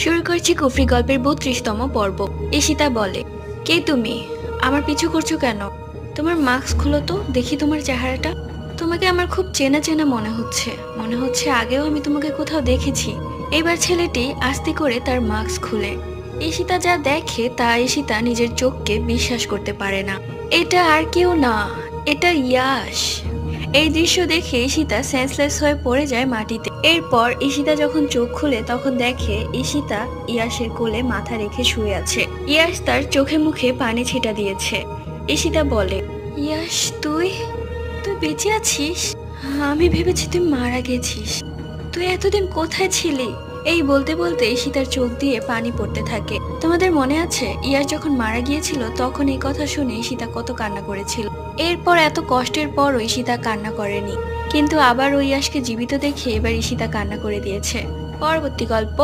শুরু করছি কুফরি গল্পের ৩২তম পর্ব। ঈশিতা বলে, কে তুমি? আমার পিছু করছো কেন? তোমার মাস্ক খুলো তো দেখি তোমার চেহারাটা। তোমাকে আমার খুব চেনা চেনা মনে হচ্ছে আগেও আমি তোমাকে কোথাও দেখেছি। এবার ছেলেটি আস্তে করে তার মাস্ক খুলে ঈশিতা যা দেখে তা ঈশিতা নিজের চোখকে বিশ্বাস করতে পারে না। এটা আর কেউ না, এটা ইয়াশ। এই দৃশ্য দেখে ঈশিতা সেন্সলেস হয়ে পড়ে যায় মাটিতে। এরপর ঈশিতা যখন চোখ খুলে তখন দেখে ঈশিতা ইয়াশের কোলে মাথা রেখে শুয়ে আছে। ইয়াশ তার চোখে মুখে পানি ছিটা দিয়েছে। ঈশিতা বলে, ইয়াশ, তুই তুই বেঁচে আছিস? আমি ভেবেছি তুই মারা গেছিস। তুই এতদিন কোথায় ছিলি? এই বলতে বলতে ঈশিতার চোখ দিয়ে পানি পড়তে থাকে। তোমাদের মনে আছে ইয়াশ যখন মারা গিয়েছিল তখন এই কথা শুনে ঈশিতা কত কান্না করেছিল। এরপর এত কষ্টের পরও ঈশিতা কান্না করেনি, কিন্তু আবার ওই ইয়াশকে জীবিত দেখে এবার ঈশিতা কান্না করে দিয়েছে। পরবর্তী গল্প।